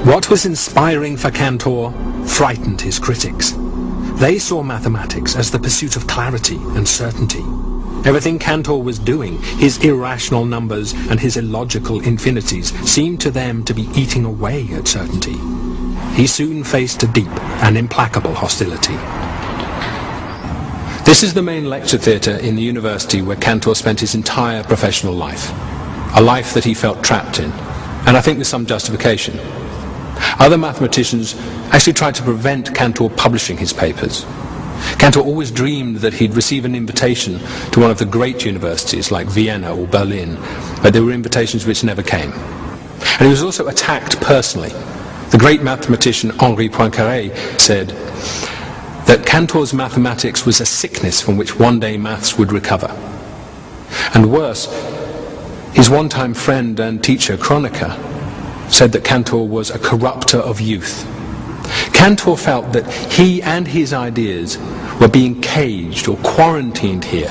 What was inspiring for Cantor frightened his critics. They saw mathematics as the pursuit of clarity and certainty. Everything Cantor was doing, his irrational numbers and his illogical infinities, seemed to them to be eating away at certainty. He soon faced a deep and implacable hostility. This is the main lecture theatre in the university where Cantor spent his entire professional life. A life that he felt trapped in, and I think with some justification. Other mathematicians actually tried to prevent Cantor publishing his papers. Cantor always dreamed that he'd receive an invitation to one of the great universities like Vienna or Berlin, but there were invitations which never came. And he was also attacked personally. The great mathematician Henri Poincaré said that Cantor's mathematics was a sickness from which one day maths would recover. And worse, his one-time friend and teacher Kronecker said that Cantor was a corrupter of youth. Cantor felt that he and his ideas were being caged or quarantined here,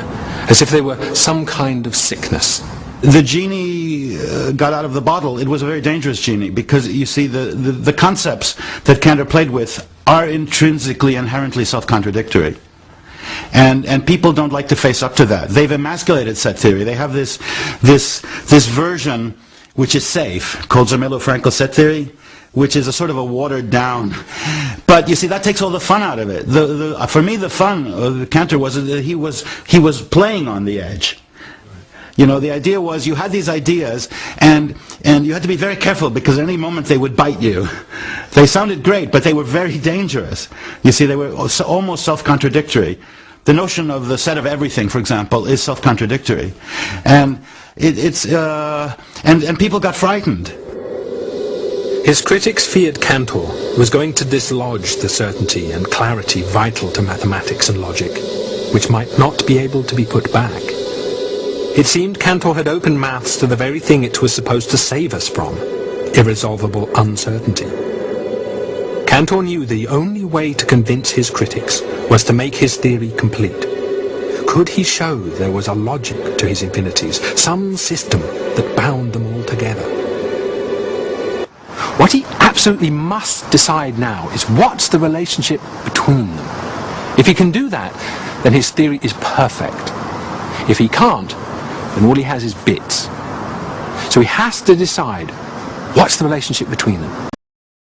as if they were some kind of sickness. The genie got out of the bottle. It was a very dangerous genie, because you see the concepts that Cantor played with are intrinsically, inherently self-contradictory. And people don't like to face up to that. They've emasculated set theory. They have this version which is safe, called Zermelo-Fraenkel set theory, which is a sort of a watered down. But you see, that takes all the fun out of it. For me, the fun of Cantor was that he was playing on the edge. You know, the idea was you had these ideas, and you had to be very careful, because at any moment they would bite you. They sounded great, but they were very dangerous. You see, they were almost self-contradictory. The notion of the set of everything, for example, is self-contradictory. And and people got frightened. His critics feared Cantor was going to dislodge the certainty and clarity vital to mathematics and logic, which might not be able to be put back. It seemed Cantor had opened maths to the very thing it was supposed to save us from, irresolvable uncertainty. Cantor knew the only way to convince his critics was to make his theory complete. Could he show there was a logic to his infinities, some system that bound them all together? What he absolutely must decide now is what's the relationship between them. If he can do that, then his theory is perfect. If he can't, then all he has is bits. So he has to decide what's the relationship between them.